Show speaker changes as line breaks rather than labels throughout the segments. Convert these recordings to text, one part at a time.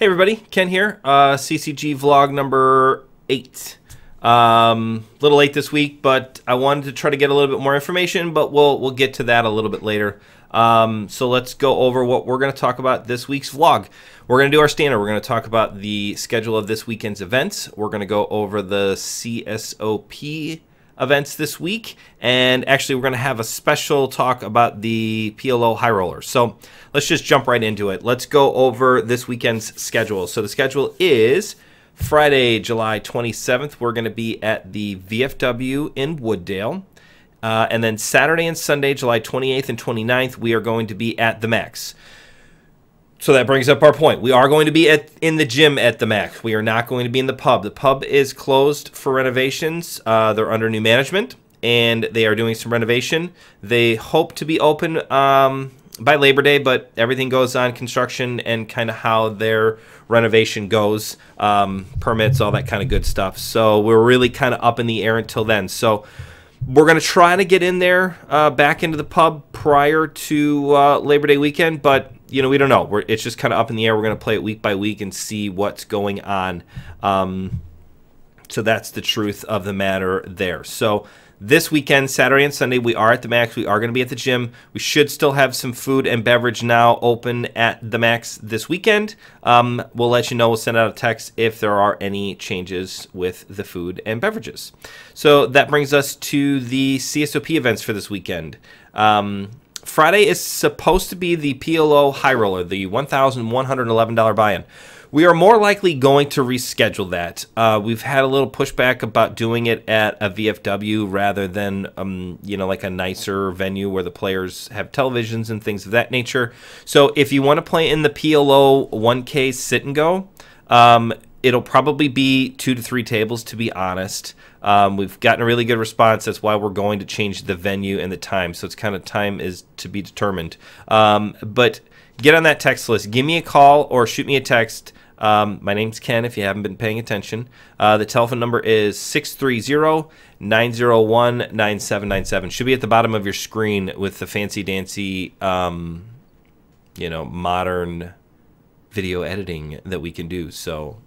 Hey everybody, Ken here. CCG vlog number 8. Little late this week, but I wanted to try to get a little bit more information, but we'll get to that a little bit later. So let's go over what we're going to talk about this week's vlog. We're going to do our standard. We're going to talk about the schedule of this weekend's events. We're going to go over the CSOP events this week, and actually we're going to have a special talk about the PLO High Roller. So let's just jump right into it. Let's go over this weekend's schedule. So the schedule is Friday, July 27th, we're going to be at the VFW in Wooddale. And then Saturday and Sunday, July 28th and 29th, we are going to be at the Max. So that brings up our point. We are going to be in the gym at the Max. We are not going to be in the pub. The pub is closed for renovations. They're under new management, and they are doing some renovation. They hope to be open by Labor Day, but everything goes on construction and kind of how their renovation goes, permits, all that kind of good stuff. So we're really kind of up in the air until then. So we're going to try to get in there back into the pub prior to Labor Day weekend, but you know, we don't know. It's just kind of up in the air. We're going to play it week by week and see what's going on. So that's the truth of the matter there. So this weekend, Saturday and Sunday, we are at the Max. We are going to be at the gym. We should still have some food and beverage now open at the Max this weekend. We'll let you know. We'll send out a text if there are any changes with the food and beverages. So that brings us to the CSOP events for this weekend. Friday is supposed to be the PLO High Roller, the $1,111 buy-in. We are more likely going to reschedule that. We've had a little pushback about doing it at a VFW rather than, you know, like a nicer venue where the players have televisions and things of that nature. So if you want to play in the PLO 1K sit and go, it'll probably be 2 to 3 tables, to be honest. We've gotten a really good response. That's why we're going to change the venue and the time. So it's kind of time is to be determined. But get on that text list. Give me a call or shoot me a text. My name's Ken if you haven't been paying attention. The telephone number is 630-901-9797. Should be at the bottom of your screen with the fancy-dancy, you know, modern video editing that we can do. So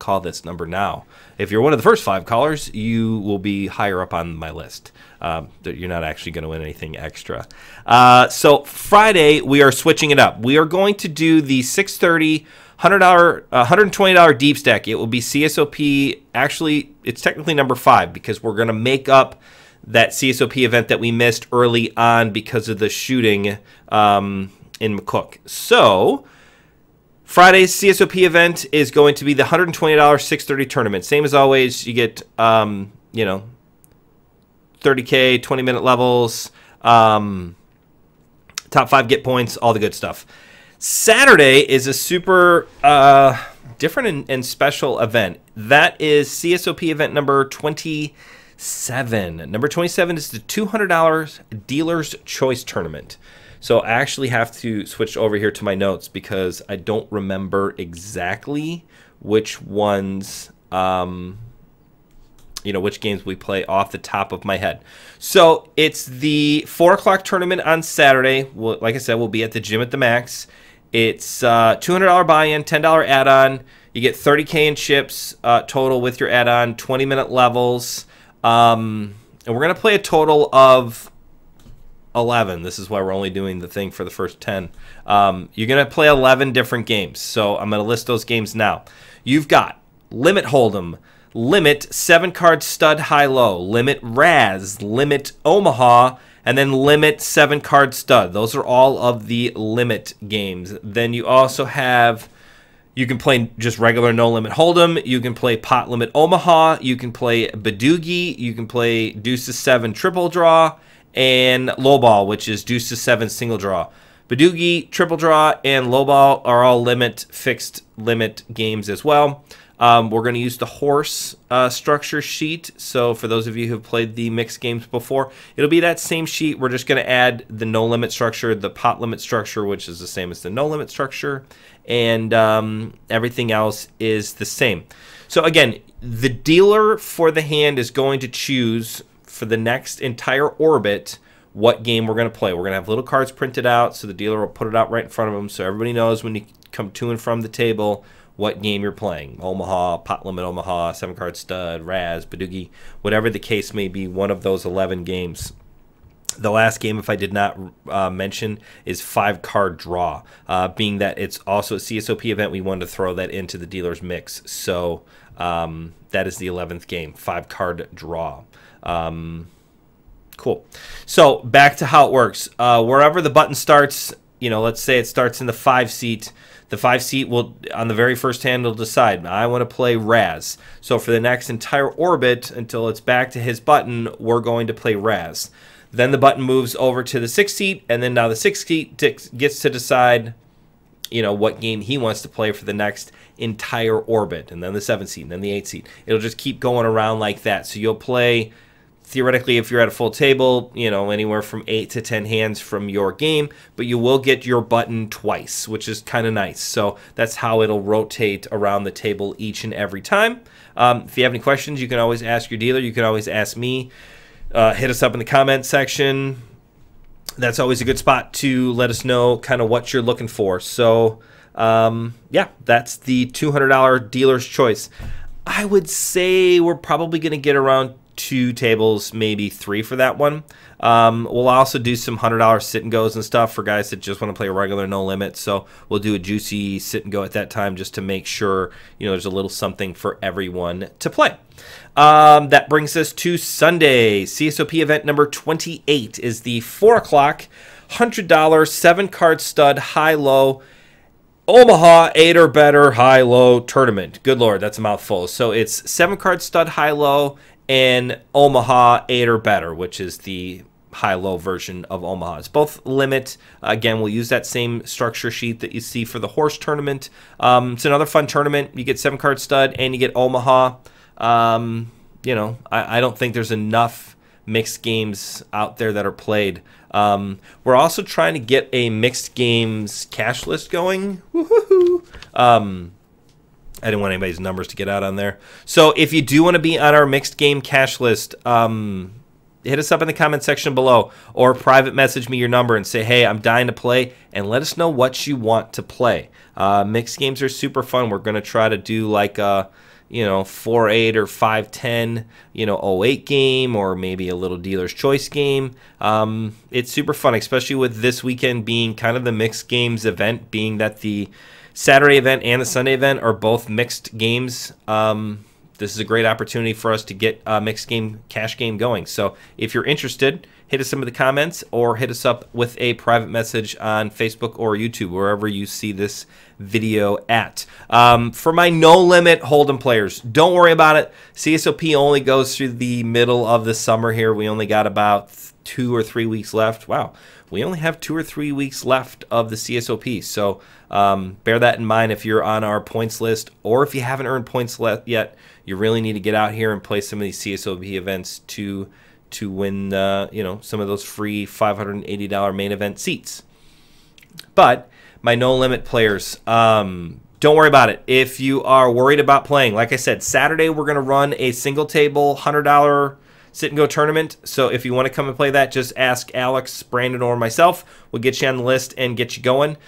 call this number now. If you're one of the first 5 callers, you will be higher up on my list. You're not actually going to win anything extra. So Friday, we are switching it up. We are going to do the $630, $120 deep stack. It will be CSOP. Actually, it's technically number 5 because we're going to make up that CSOP event that we missed early on because of the shooting in McCook. So Friday's CSOP event is going to be the $120 630 tournament. Same as always, you get, you know, 30K, 20-minute levels, top 5 get points, all the good stuff. Saturday is a super different and special event. That is CSOP event number 27. Number 27 is the $200 Dealer's Choice Tournament. So I actually have to switch over here to my notes because I don't remember exactly which ones, you know, which games we play off the top of my head. So it's the 4 o'clock tournament on Saturday. Like I said, we'll be at the gym at the Max. It's $200 buy-in, $10 add-on. You get 30K in chips total with your add-on, 20-minute levels. And we're going to play a total of 11. This is why we're only doing the thing for the first 10. You're going to play 11 different games. So I'm going to list those games now. You've got Limit Hold'em, Limit 7-card Stud High-Low, Limit Raz, Limit Omaha, and then Limit 7-card Stud. Those are all of the Limit games. Then you also have, you can play just regular No Limit Hold'em. You can play Pot Limit Omaha. You can play Badoogie. You can play Deuces 7 Triple Draw, and Lowball, which is Deuces 7 Single Draw. Badoogie, Triple Draw, and Lowball are all limit, fixed limit games as well. We're going to use the horse structure sheet. So for those of you who have played the mixed games before, it'll be that same sheet. We're just going to add the no limit structure, the pot limit structure, which is the same as the no limit structure, and everything else is the same. So again, the dealer for the hand is going to choose for the next entire orbit what game we're going to play. We're going to have little cards printed out, so the dealer will put it out right in front of them, so everybody knows when you come to and from the table what game you're playing. Omaha, pot limit Omaha, 7-card stud, Raz, Badoogie, whatever the case may be, one of those 11 games. The last game, if I did not mention, is 5-card draw. Being that it's also a CSOP event, we wanted to throw that into the dealer's mix. So that is the 11th game, 5-card draw. Cool. So back to how it works. Wherever the button starts, let's say it starts in the 5 seat. The 5 seat will, on the very first hand, will decide, I want to play Raz. So for the next entire orbit, until it's back to his button, we're going to play Raz. Then the button moves over to the 6th seat, and then now the 6th seat gets to decide, what game he wants to play for the next entire orbit, and then the 7th seat, and then the 8th seat. It'll just keep going around like that. So you'll play, theoretically, if you're at a full table, anywhere from 8 to 10 hands from your game, but you will get your button twice, which is kind of nice. So that's how it'll rotate around the table each and every time. If you have any questions, you can always ask your dealer. You can always ask me. Hit us up in the comment section. That's always a good spot to let us know kind of what you're looking for. So, yeah, that's the $200 dealer's choice. I would say we're probably going to get around 2 tables, maybe 3 for that one. We'll also do some $100 sit and goes and stuff for guys that just want to play a regular no limit. So we'll do a juicy sit and go at that time just to make sure there's a little something for everyone to play. That brings us to Sunday. CSOP event number 28 is the 4 o'clock $100 7-card stud high-low Omaha 8 or better high-low tournament. Good Lord, that's a mouthful. So it's 7-card stud high-low and Omaha 8 or better, which is the high-low version of Omaha. It's both limit. Again, we'll use that same structure sheet that you see for the horse tournament. It's another fun tournament. You get 7-card stud and you get Omaha. I don't think there's enough mixed games out there that are played. We're also trying to get a mixed games cash list going. Woo-hoo-hoo. I didn't want anybody's numbers to get out on there. So if you do want to be on our mixed game cash list, hit us up in the comment section below or private message me your number and say, hey, I'm dying to play, and let us know what you want to play. Mixed games are super fun. We're going to try to do like a 4-8 or 5-10, 08 game, or maybe a little dealer's choice game. It's super fun, especially with this weekend being kind of the mixed games event, being that the Saturday event and the Sunday event are both mixed games. This is a great opportunity for us to get a mixed game cash game going. So if you're interested, hit us in the comments or hit us up with a private message on Facebook or YouTube, wherever you see this video at. For my no limit hold'em players, don't worry about it. CSOP only goes through the middle of the summer here. We only got about 2 or 3 weeks left. Wow, we only have 2 or 3 weeks left of the CSOP. So bear that in mind if you're on our points list, or if you haven't earned points yet. You really need to get out here and play some of these CSOP events to win some of those free $580 main event seats. But my no limit players, don't worry about it. If you are worried about playing, like I said, Saturday we're going to run a single table $100 sit and go tournament. So if you want to come and play that, just ask Alex, Brandon, or myself. We'll get you on the list and get you going.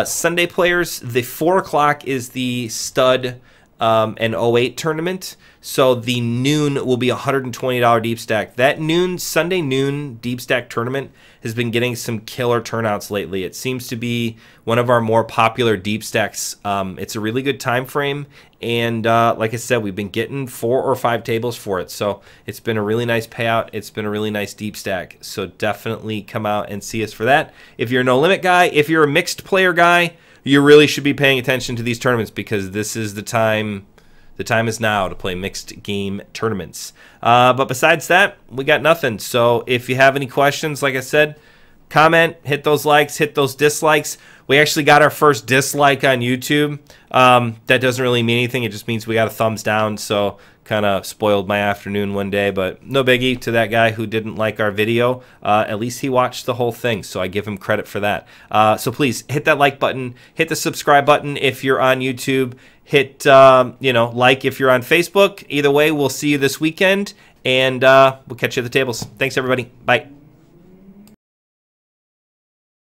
Sunday players, the 4 o'clock is the stud and 08 tournament. So the noon will be $120 deep stack. That Sunday noon deep stack tournament has been getting some killer turnouts lately. It seems to be one of our more popular deep stacks. It's a really good time frame, and like I said, we've been getting 4 or 5 tables for it. So it's been a really nice payout. It's been a really nice deep stack. So definitely come out and see us for that. If you're a no limit guy, if you're a mixed player guy, you really should be paying attention to these tournaments, because this is the time. The time is now to play mixed game tournaments. But besides that, we got nothing. So if you have any questions, like I said, comment, hit those likes, hit those dislikes. We actually got our first dislike on YouTube. That doesn't really mean anything. It just means we got a thumbs down. So kind of spoiled my afternoon one day, but no biggie to that guy who didn't like our video. At least he watched the whole thing, so I give him credit for that. So please hit that like button, hit the subscribe button if you're on YouTube, hit like if you're on Facebook. Either way, we'll see you this weekend, and we'll catch you at the tables. Thanks, everybody. Bye.